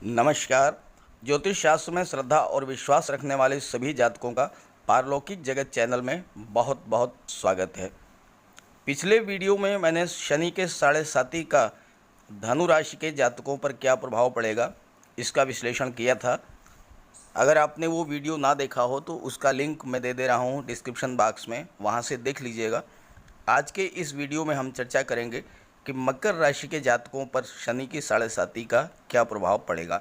नमस्कार। ज्योतिष शास्त्र में श्रद्धा और विश्वास रखने वाले सभी जातकों का पारलौकिक जगत चैनल में बहुत बहुत स्वागत है। पिछले वीडियो में मैंने शनि के 7.5 का धनु राशि के जातकों पर क्या प्रभाव पड़ेगा इसका विश्लेषण किया था। अगर आपने वो वीडियो ना देखा हो तो उसका लिंक मैं दे रहा हूँ डिस्क्रिप्शन बॉक्स में, वहाँ से देख लीजिएगा। आज के इस वीडियो में हम चर्चा करेंगे कि मकर राशि के जातकों पर शनि की 7.5 का क्या प्रभाव पड़ेगा।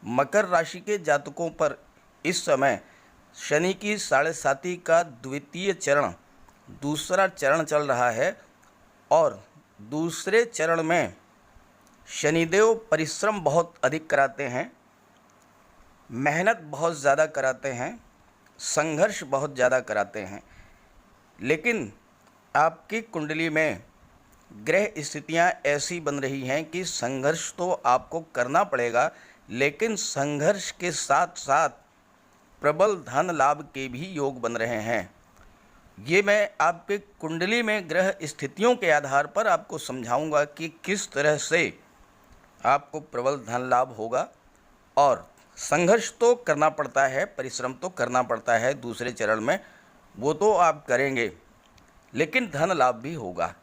मकर राशि के जातकों पर इस समय शनि की 7.5 का द्वितीय चरण, दूसरा चरण चल रहा है और दूसरे चरण में शनिदेव परिश्रम बहुत अधिक कराते हैं, मेहनत बहुत ज़्यादा कराते हैं, संघर्ष बहुत ज़्यादा कराते हैं। लेकिन आपकी कुंडली में ग्रह स्थितियां ऐसी बन रही हैं कि संघर्ष तो आपको करना पड़ेगा, लेकिन संघर्ष के साथ साथ प्रबल धन लाभ के भी योग बन रहे हैं। ये मैं आपके कुंडली में ग्रह स्थितियों के आधार पर आपको समझाऊंगा कि किस तरह से आपको प्रबल धन लाभ होगा। और संघर्ष तो करना पड़ता है, परिश्रम तो करना पड़ता है दूसरे चरण में, वो तो आप करेंगे, लेकिन धन लाभ भी होगा।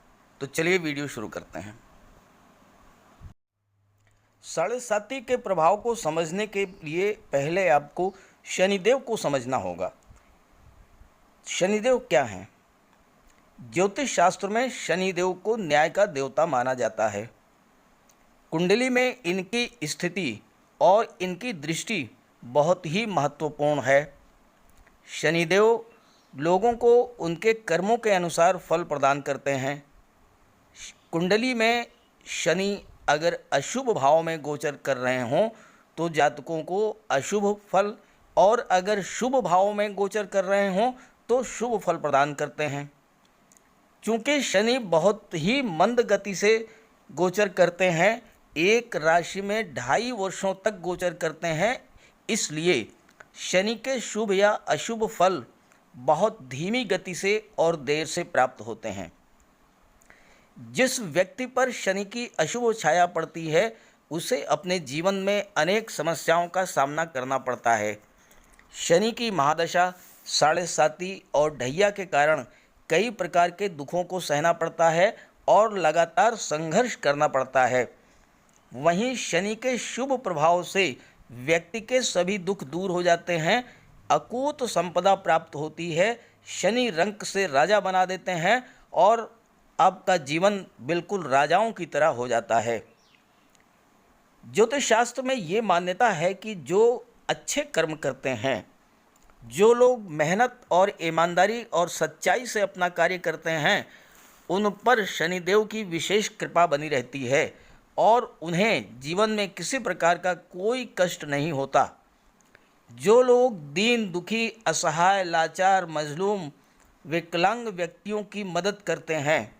तो चलिए वीडियो शुरू करते हैं। 7.5 के प्रभाव को समझने के लिए पहले आपको शनिदेव को समझना होगा। शनिदेव क्या हैं? ज्योतिष शास्त्र में शनिदेव को न्याय का देवता माना जाता है। कुंडली में इनकी स्थिति और इनकी दृष्टि बहुत ही महत्वपूर्ण है। शनिदेव लोगों को उनके कर्मों के अनुसार फल प्रदान करते हैं। कुंडली में शनि अगर अशुभ भाव में गोचर कर रहे हों तो जातकों को अशुभ फल, और अगर शुभ भाव में गोचर कर रहे हों तो शुभ फल प्रदान करते हैं। चूँकि शनि बहुत ही मंद गति से गोचर करते हैं, एक राशि में 2.5 वर्षों तक गोचर करते हैं, इसलिए शनि के शुभ या अशुभ फल बहुत धीमी गति से और देर से प्राप्त होते हैं। जिस व्यक्ति पर शनि की अशुभ छाया पड़ती है उसे अपने जीवन में अनेक समस्याओं का सामना करना पड़ता है। शनि की महादशा 7.5 और ढैया के कारण कई प्रकार के दुखों को सहना पड़ता है और लगातार संघर्ष करना पड़ता है। वहीं शनि के शुभ प्रभाव से व्यक्ति के सभी दुख दूर हो जाते हैं, अकूत संपदा प्राप्त होती है, शनि रंक से राजा बना देते हैं और आपका जीवन बिल्कुल राजाओं की तरह हो जाता है। ज्योतिष शास्त्र में ये मान्यता है कि जो अच्छे कर्म करते हैं, जो लोग मेहनत और ईमानदारी और सच्चाई से अपना कार्य करते हैं, उन पर शनिदेव की विशेष कृपा बनी रहती है और उन्हें जीवन में किसी प्रकार का कोई कष्ट नहीं होता। जो लोग दीन दुखी, असहाय, लाचार, मजलूम, विकलांग व्यक्तियों की मदद करते हैं,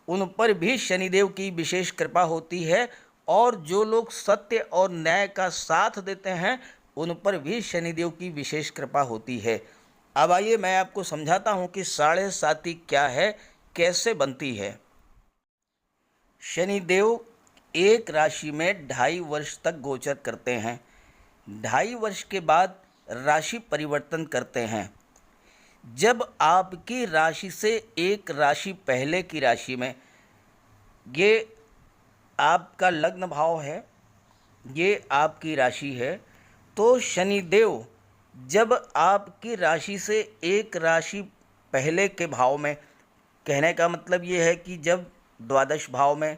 उन पर भी शनिदेव की विशेष कृपा होती है, और जो लोग सत्य और न्याय का साथ देते हैं उन पर भी शनिदेव की विशेष कृपा होती है। अब आइए मैं आपको समझाता हूँ कि 7.5 क्या है, कैसे बनती है। शनिदेव एक राशि में 2.5 वर्ष तक गोचर करते हैं। 2.5 वर्ष के बाद राशि परिवर्तन करते हैं। जब आपकी राशि से एक राशि पहले की राशि में, ये आपका लग्न भाव है, ये आपकी राशि है, तो शनिदेव जब आपकी राशि से एक राशि पहले के भाव में, कहने का मतलब ये है कि जब द्वादश भाव में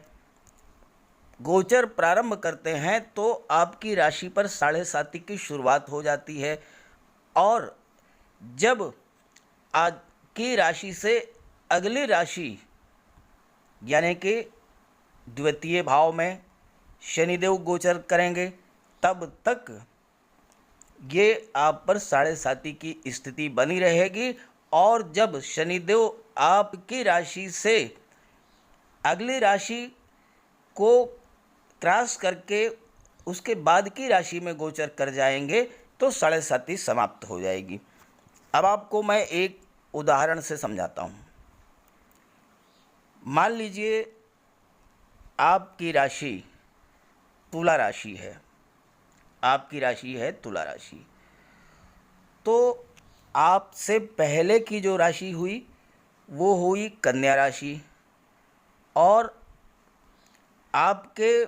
गोचर प्रारंभ करते हैं तो आपकी राशि पर 7.5 की शुरुआत हो जाती है, और जब आज की राशि से अगली राशि यानी कि द्वितीय भाव में शनिदेव गोचर करेंगे, तब तक ये आप पर 7.5 की स्थिति बनी रहेगी। और जब शनिदेव आपकी राशि से अगली राशि को क्रॉस करके उसके बाद की राशि में गोचर कर जाएंगे तो 7.5 समाप्त हो जाएगी। अब आपको मैं एक उदाहरण से समझाता हूँ। मान लीजिए आपकी राशि तुला राशि है आपकी राशि है तुला राशि। तो आपसे पहले की जो राशि हुई वो हुई कन्या राशि, और आपके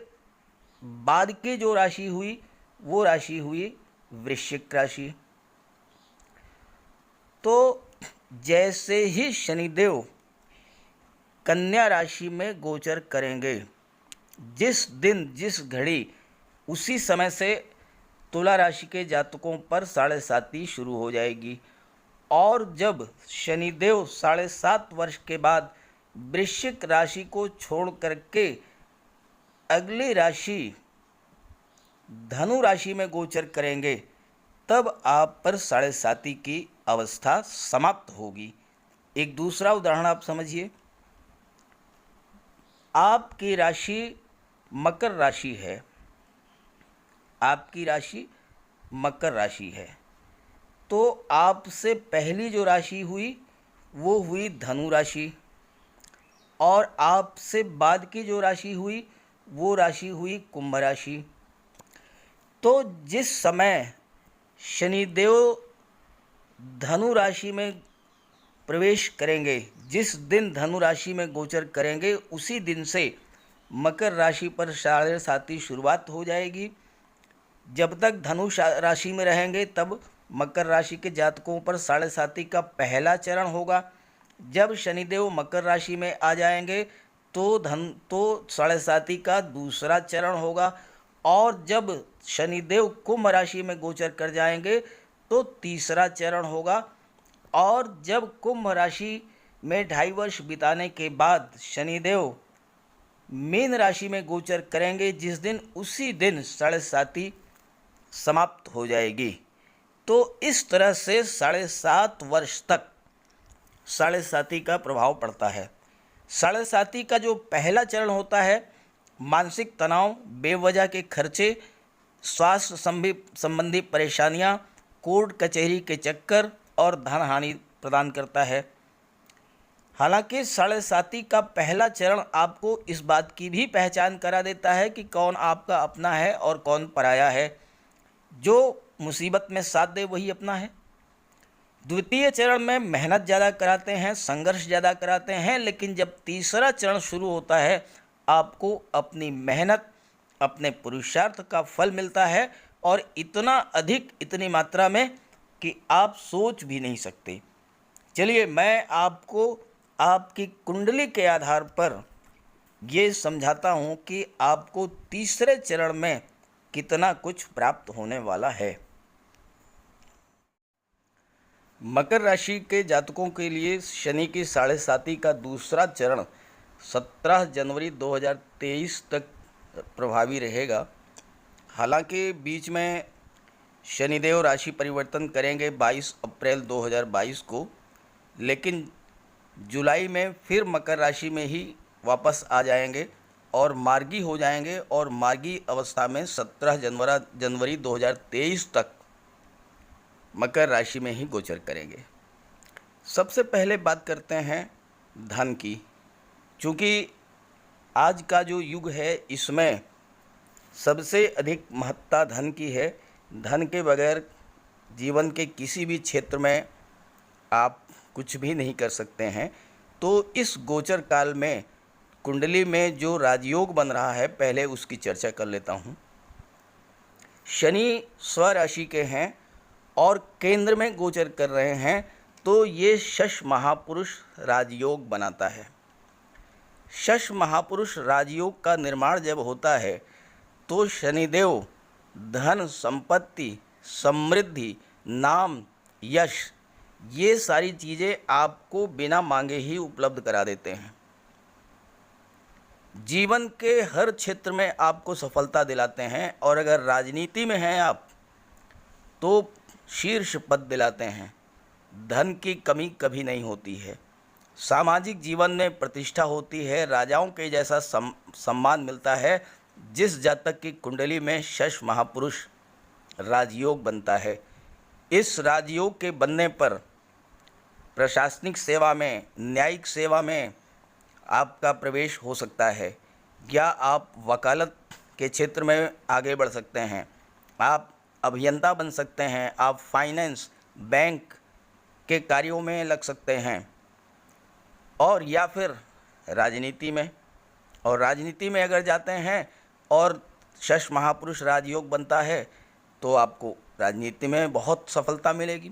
बाद की जो राशि हुई वो राशि हुई वृश्चिक राशि। तो जैसे ही शनिदेव कन्या राशि में गोचर करेंगे, जिस दिन जिस घड़ी उसी समय से तुला राशि के जातकों पर 7.5 शुरू हो जाएगी। और जब शनिदेव 7.5 वर्ष के बाद वृश्चिक राशि को छोड़ करके अगली राशि धनु राशि में गोचर करेंगे, तब आप पर 7.5 की अवस्था समाप्त होगी। एक दूसरा उदाहरण आप समझिए। आपकी राशि मकर राशि है, आपकी राशि मकर राशि है, तो आपसे पहली जो राशि हुई वो हुई धनु राशि, और आपसे बाद की जो राशि हुई वो राशि हुई कुंभ राशि। तो जिस समय शनिदेव धनु राशि में प्रवेश करेंगे, जिस दिन धनु राशि में गोचर करेंगे, उसी दिन से मकर राशि पर 7.5 शुरुआत हो जाएगी। जब तक धनु राशि में रहेंगे तब मकर राशि के जातकों पर 7.5 का पहला चरण होगा। जब शनिदेव मकर राशि में आ जाएंगे तो 7.5 का दूसरा चरण होगा, और जब शनिदेव कुंभ राशि में गोचर कर जाएंगे तो तीसरा चरण होगा। और जब कुंभ राशि में 2.5 वर्ष बिताने के बाद शनिदेव मीन राशि में गोचर करेंगे, जिस दिन उसी दिन 7.5 समाप्त हो जाएगी। तो इस तरह से 7.5 वर्ष तक 7.5 का प्रभाव पड़ता है। 7.5 का जो पहला चरण होता है, मानसिक तनाव, बेवजह के खर्चे, स्वास्थ्य संबंधी परेशानियां, कोर्ट कचहरी के चक्कर और धन हानि प्रदान करता है। हालांकि 7.5 का पहला चरण आपको इस बात की भी पहचान करा देता है कि कौन आपका अपना है और कौन पराया है। जो मुसीबत में साथ दे वही अपना है। द्वितीय चरण में मेहनत ज़्यादा कराते हैं, संघर्ष ज़्यादा कराते हैं, लेकिन जब तीसरा चरण शुरू होता है आपको अपनी मेहनत, अपने पुरुषार्थ का फल मिलता है, और इतना अधिक, इतनी मात्रा में कि आप सोच भी नहीं सकते। चलिए मैं आपको आपकी कुंडली के आधार पर ये समझाता हूँ कि आपको तीसरे चरण में कितना कुछ प्राप्त होने वाला है। मकर राशि के जातकों के लिए शनि की 7.5 का दूसरा चरण 17 जनवरी 2023 तक प्रभावी रहेगा। हालांकि बीच में शनिदेव राशि परिवर्तन करेंगे 22 अप्रैल 2022 को, लेकिन जुलाई में फिर मकर राशि में ही वापस आ जाएंगे और मार्गी हो जाएंगे, और मार्गी अवस्था में 17 जनवरी 2023 तक मकर राशि में ही गोचर करेंगे। सबसे पहले बात करते हैं धन की। चूँकि आज का जो युग है इसमें सबसे अधिक महत्ता धन की है। धन के बगैर जीवन के किसी भी क्षेत्र में आप कुछ भी नहीं कर सकते हैं। तो इस गोचर काल में कुंडली में जो राजयोग बन रहा है, पहले उसकी चर्चा कर लेता हूँ। शनि स्वराशि के हैं और केंद्र में गोचर कर रहे हैं, तो ये शश महापुरुष राजयोग बनाता है। शश महापुरुष राजयोग का निर्माण जब होता है तो शनिदेव धन, संपत्ति, समृद्धि, नाम, यश, ये सारी चीज़ें आपको बिना मांगे ही उपलब्ध करा देते हैं। जीवन के हर क्षेत्र में आपको सफलता दिलाते हैं, और अगर राजनीति में हैं आप तो शीर्ष पद दिलाते हैं। धन की कमी कभी नहीं होती है। सामाजिक जीवन में प्रतिष्ठा होती है, राजाओं के जैसा सम्मान मिलता है। जिस जातक की कुंडली में शश महापुरुष राजयोग बनता है, इस राजयोग के बनने पर प्रशासनिक सेवा में, न्यायिक सेवा में आपका प्रवेश हो सकता है, या आप वकालत के क्षेत्र में आगे बढ़ सकते हैं, आप अभियंता बन सकते हैं, आप फाइनेंस, बैंक के कार्यों में लग सकते हैं, और या फिर राजनीति में। और राजनीति में अगर जाते हैं और शश महापुरुष राजयोग बनता है तो आपको राजनीति में बहुत सफलता मिलेगी।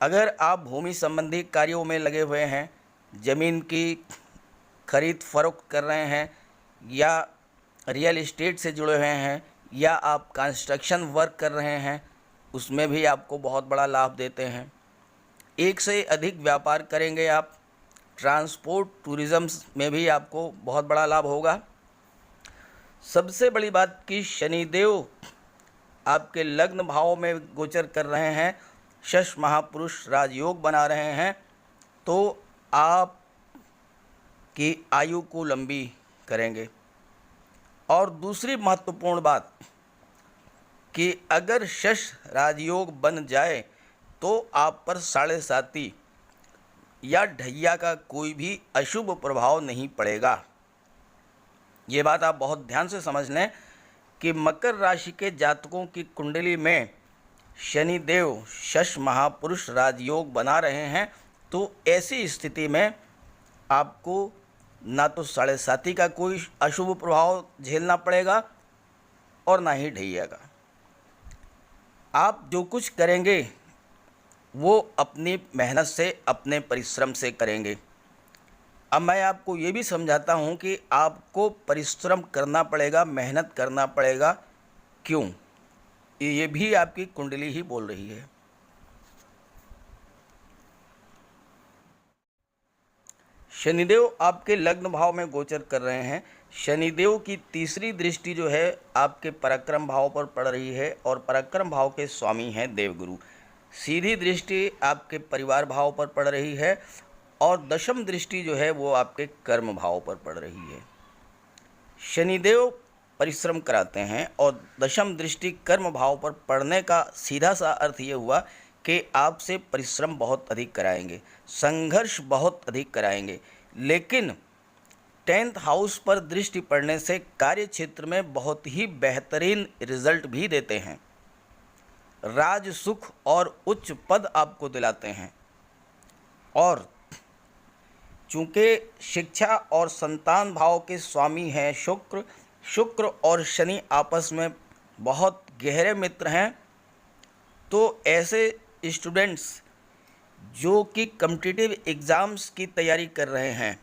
अगर आप भूमि संबंधी कार्यों में लगे हुए हैं, ज़मीन की खरीद फरोख्त कर रहे हैं, या रियल इस्टेट से जुड़े हुए हैं, या आप कंस्ट्रक्शन वर्क कर रहे हैं, उसमें भी आपको बहुत बड़ा लाभ देते हैं। एक से अधिक व्यापार करेंगे आप, ट्रांसपोर्ट टूरिज़्म में भी आपको बहुत बड़ा लाभ होगा। सबसे बड़ी बात कि शनिदेव आपके लग्न भाव में गोचर कर रहे हैं, शश महापुरुष राजयोग बना रहे हैं, तो आप की आयु को लंबी करेंगे। और दूसरी महत्वपूर्ण बात कि अगर शश राजयोग बन जाए तो आप पर साढ़े साती या ढैया का कोई भी अशुभ प्रभाव नहीं पड़ेगा। ये बात आप बहुत ध्यान से समझ लें कि मकर राशि के जातकों की कुंडली में शनिदेव शश महापुरुष राजयोग बना रहे हैं, तो ऐसी स्थिति में आपको ना तो साढ़े साती का कोई अशुभ प्रभाव झेलना पड़ेगा और ना ही ढैया का। आप जो कुछ करेंगे वो अपनी मेहनत से, अपने परिश्रम से करेंगे। अब मैं आपको ये भी समझाता हूँ कि आपको परिश्रम करना पड़ेगा, मेहनत करना पड़ेगा। क्यों? ये भी आपकी कुंडली ही बोल रही है। शनिदेव आपके लग्न भाव में गोचर कर रहे हैं। शनिदेव की तीसरी दृष्टि जो है आपके पराक्रम भाव पर पड़ रही है, और पराक्रम भाव के स्वामी हैं देवगुरु। सीधी दृष्टि आपके परिवार भाव पर पड़ रही है, और दशम दृष्टि जो है वो आपके कर्म भाव पर पड़ रही है। शनिदेव परिश्रम कराते हैं, और दशम दृष्टि कर्म भाव पर पड़ने का सीधा सा अर्थ ये हुआ कि आपसे परिश्रम बहुत अधिक कराएंगे, संघर्ष बहुत अधिक कराएंगे। लेकिन 10th हाउस पर दृष्टि पड़ने से कार्य क्षेत्र में बहुत ही बेहतरीन रिजल्ट भी देते हैं, राज सुख और उच्च पद आपको दिलाते हैं। और चूँकि शिक्षा और संतान भाव के स्वामी हैं शुक्र, शुक्र और शनि आपस में बहुत गहरे मित्र हैं, तो ऐसे स्टूडेंट्स जो कि कॉम्पिटिटिव एग्ज़ाम्स की तैयारी कर रहे हैं,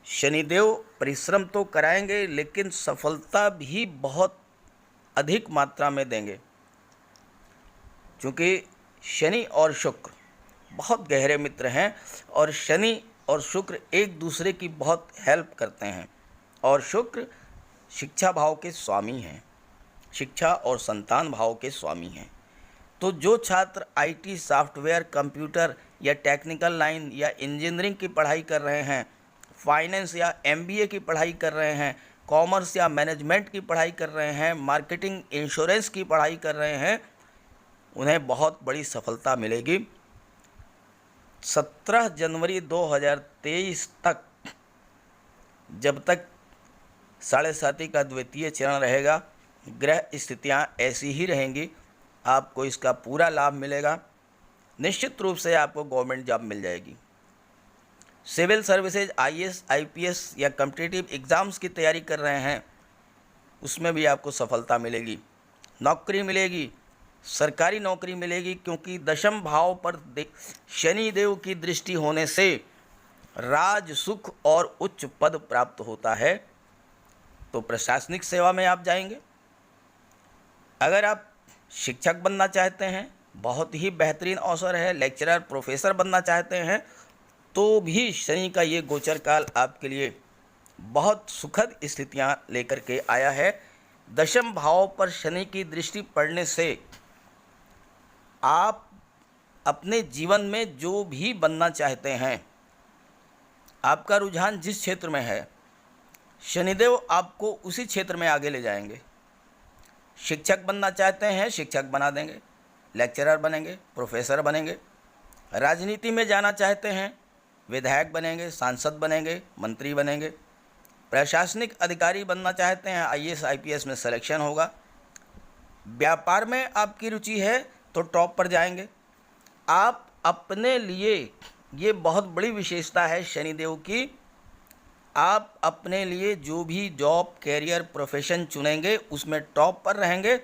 शनिदेव परिश्रम तो कराएंगे लेकिन सफलता भी बहुत अधिक मात्रा में देंगे। क्योंकि शनि और शुक्र बहुत गहरे मित्र हैं, और शनि और शुक्र एक दूसरे की बहुत हेल्प करते हैं, और शुक्र शिक्षा भाव के स्वामी हैं, शिक्षा और संतान भाव के स्वामी हैं। तो जो छात्र आईटी, सॉफ्टवेयर, कंप्यूटर या टेक्निकल लाइन या इंजीनियरिंग की पढ़ाई कर रहे हैं, फाइनेंस या एमबीए की पढ़ाई कर रहे हैं, कॉमर्स या मैनेजमेंट की पढ़ाई कर रहे हैं, मार्केटिंग, इंश्योरेंस की पढ़ाई कर रहे हैं, उन्हें बहुत बड़ी सफलता मिलेगी। 17 जनवरी 2023 तक, जब तक साढ़े साती का द्वितीय चरण रहेगा, ग्रह स्थितियाँ ऐसी ही रहेंगी, आपको इसका पूरा लाभ मिलेगा। निश्चित रूप से आपको गवर्नमेंट जॉब मिल जाएगी। सिविल सर्विसेज, आईएएस, आईपीएस या कॉम्पिटिटिव एग्ज़ाम्स की तैयारी कर रहे हैं, उसमें भी आपको सफलता मिलेगी, नौकरी मिलेगी, सरकारी नौकरी मिलेगी। क्योंकि दशम भाव पर शनि देव की दृष्टि होने से राज सुख और उच्च पद प्राप्त होता है, तो प्रशासनिक सेवा में आप जाएंगे। अगर आप शिक्षक बनना चाहते हैं, बहुत ही बेहतरीन अवसर है। लेक्चरर, प्रोफेसर बनना चाहते हैं, तो भी शनि का ये गोचर काल आपके लिए बहुत सुखद स्थितियां लेकर के आया है। दशम भाव पर शनि की दृष्टि पड़ने से आप अपने जीवन में जो भी बनना चाहते हैं, आपका रुझान जिस क्षेत्र में है, शनिदेव आपको उसी क्षेत्र में आगे ले जाएंगे। शिक्षक बनना चाहते हैं, शिक्षक बना देंगे, लेक्चरर बनेंगे, प्रोफेसर बनेंगे। राजनीति में जाना चाहते हैं, विधायक बनेंगे, सांसद बनेंगे, मंत्री बनेंगे। प्रशासनिक अधिकारी बनना चाहते हैं, आईएएस, आईपीएस में सिलेक्शन होगा। व्यापार में आपकी रुचि है तो टॉप पर जाएंगे। आप अपने लिए, ये बहुत बड़ी विशेषता है शनिदेव की, आप अपने लिए जो भी जॉब, कैरियर, प्रोफेशन चुनेंगे उसमें टॉप पर रहेंगे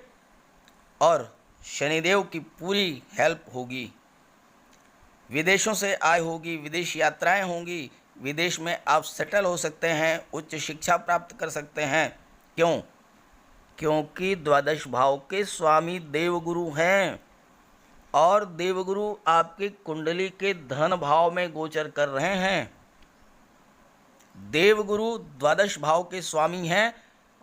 और शनिदेव की पूरी हेल्प होगी। विदेशों से आय होगी, विदेश यात्राएं होंगी, विदेश में आप सेटल हो सकते हैं, उच्च शिक्षा प्राप्त कर सकते हैं। क्यों? क्योंकि द्वादश भाव के स्वामी देवगुरु हैं और देवगुरु आपकी कुंडली के धन भाव में गोचर कर रहे हैं। देवगुरु द्वादश भाव के स्वामी हैं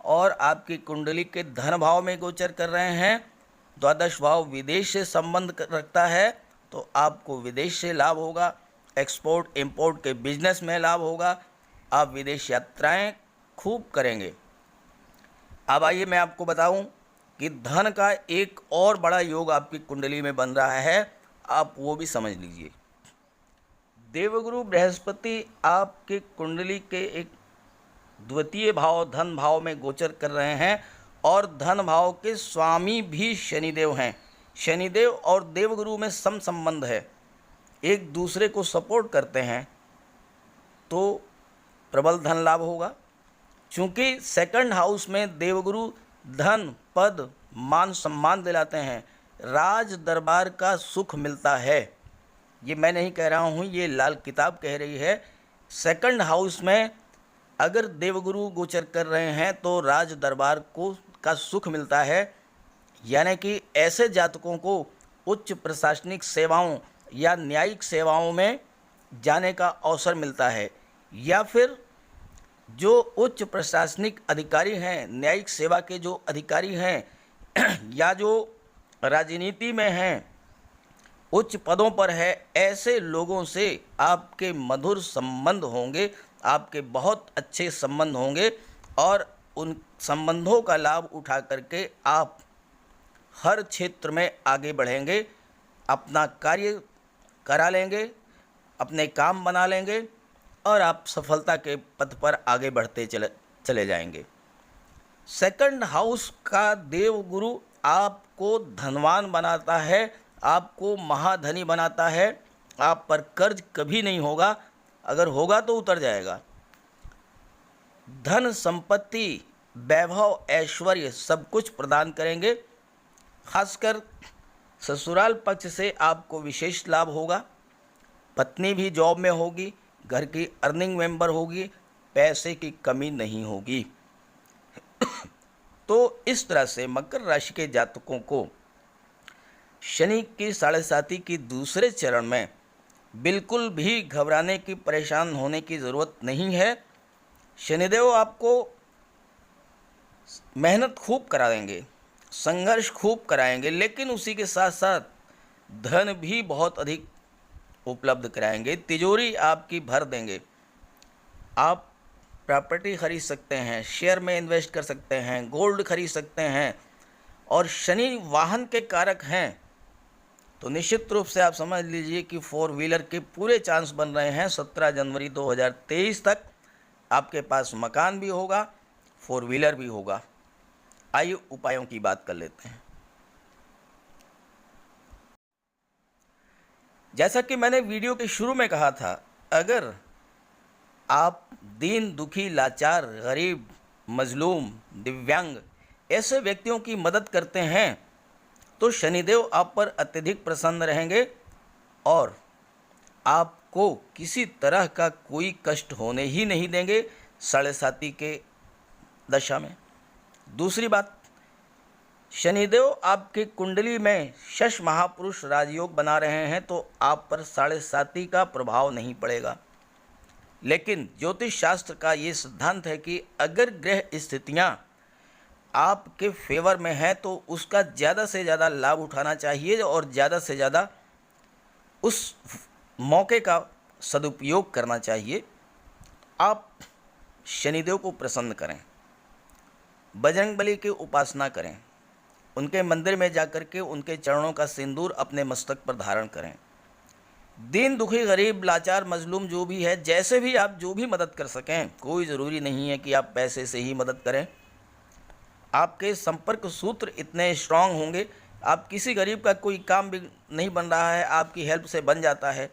और आपकी कुंडली के धन भाव में गोचर कर रहे हैं। द्वादश भाव विदेश से संबंध रखता है तो आपको विदेश से लाभ होगा, एक्सपोर्ट इंपोर्ट के बिजनेस में लाभ होगा, आप विदेश यात्राएं खूब करेंगे। अब आइए मैं आपको बताऊं कि धन का एक और बड़ा योग आपकी कुंडली में बन रहा है, आप वो भी समझ लीजिए। देवगुरु बृहस्पति आपके कुंडली के एक द्वितीय भाव धन भाव में गोचर कर रहे हैं और धन भाव के स्वामी भी शनिदेव हैं। शनिदेव और देवगुरु में सम संबंध है, एक दूसरे को सपोर्ट करते हैं तो प्रबल धन लाभ होगा। चूँकि सेकंड हाउस में देवगुरु धन, पद, मान सम्मान दिलाते हैं, राज दरबार का सुख मिलता है। ये मैं नहीं कह रहा हूँ, ये लाल किताब कह रही है। सेकंड हाउस में अगर देवगुरु गोचर कर रहे हैं तो राज दरबार को का सुख मिलता है, यानी कि ऐसे जातकों को उच्च प्रशासनिक सेवाओं या न्यायिक सेवाओं में जाने का अवसर मिलता है, या फिर जो उच्च प्रशासनिक अधिकारी हैं, न्यायिक सेवा के जो अधिकारी हैं या जो राजनीति में हैं, उच्च पदों पर है, ऐसे लोगों से आपके मधुर संबंध होंगे, आपके बहुत अच्छे संबंध होंगे और उन संबंधों का लाभ उठा करके आप हर क्षेत्र में आगे बढ़ेंगे, अपना कार्य करा लेंगे, अपने काम बना लेंगे और आप सफलता के पथ पर आगे बढ़ते चले जाएंगे। सेकंड हाउस का देवगुरु आपको धनवान बनाता है, आपको महाधनी बनाता है। आप पर कर्ज कभी नहीं होगा, अगर होगा तो उतर जाएगा। धन, संपत्ति, वैभव, ऐश्वर्य सब कुछ प्रदान करेंगे। खासकर ससुराल पक्ष से आपको विशेष लाभ होगा। पत्नी भी जॉब में होगी, घर की अर्निंग मेंबर होगी, पैसे की कमी नहीं होगी। तो इस तरह से मकर राशि के जातकों को शनि की 7.5 की दूसरे चरण में बिल्कुल भी घबराने की, परेशान होने की ज़रूरत नहीं है। शनिदेव आपको मेहनत खूब कराएंगे, संघर्ष खूब कराएंगे, लेकिन उसी के साथ साथ धन भी बहुत अधिक उपलब्ध कराएंगे। तिजोरी आपकी भर देंगे। आप प्रॉपर्टी खरीद सकते हैं, शेयर में इन्वेस्ट कर सकते हैं, गोल्ड खरीद सकते हैं और शनि वाहन के कारक हैं तो निश्चित रूप से आप समझ लीजिए कि 4 व्हीलर के पूरे चांस बन रहे हैं। 17 जनवरी 2023 तक आपके पास मकान भी होगा, 4 व्हीलर भी होगा। आइए उपायों की बात कर लेते हैं। जैसा कि मैंने वीडियो के शुरू में कहा था, अगर आप दीन, दुखी, लाचार, गरीब, मजलूम, दिव्यांग ऐसे व्यक्तियों की मदद करते हैं तो शनिदेव आप पर अत्यधिक प्रसन्न रहेंगे और आपको किसी तरह का कोई कष्ट होने ही नहीं देंगे 7.5 के दशा में। दूसरी बात, शनिदेव आपकी कुंडली में शश महापुरुष राजयोग बना रहे हैं तो आप पर 7.5 का प्रभाव नहीं पड़ेगा। लेकिन ज्योतिष शास्त्र का ये सिद्धांत है कि अगर ग्रह स्थितियाँ आपके फेवर में है तो उसका ज़्यादा से ज़्यादा लाभ उठाना चाहिए और ज़्यादा से ज़्यादा उस मौके का सदुपयोग करना चाहिए। आप शनिदेव को प्रसन्न करें, बजरंगबली की उपासना करें, उनके मंदिर में जाकर के उनके चरणों का सिंदूर अपने मस्तक पर धारण करें। दीन, दुखी, गरीब, लाचार, मजलूम जो भी है, जैसे भी आप जो भी मदद कर सकें, कोई ज़रूरी नहीं है कि आप पैसे से ही मदद करें। आपके संपर्क सूत्र इतने स्ट्रांग होंगे, आप किसी गरीब का कोई काम भी नहीं बन रहा है, आपकी हेल्प से बन जाता है,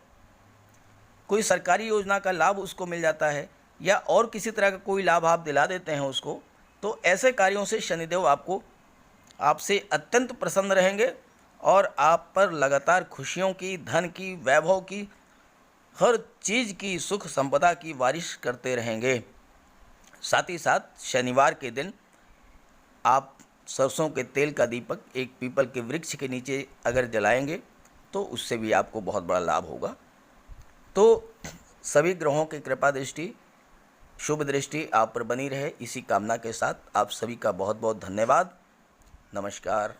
कोई सरकारी योजना का लाभ उसको मिल जाता है, या और किसी तरह का कोई लाभ आप दिला देते हैं उसको, तो ऐसे कार्यों से शनिदेव आपसे अत्यंत प्रसन्न रहेंगे और आप पर लगातार खुशियों की, धन की, वैभव की, हर चीज़ की, सुख संपदा की बारिश करते रहेंगे। साथ ही साथ शनिवार के दिन आप सरसों के तेल का दीपक एक पीपल के वृक्ष के नीचे अगर जलाएंगे तो उससे भी आपको बहुत बड़ा लाभ होगा। तो सभी ग्रहों की कृपा दृष्टि, शुभ दृष्टि आप पर बनी रहे, इसी कामना के साथ आप सभी का बहुत बहुत धन्यवाद। नमस्कार।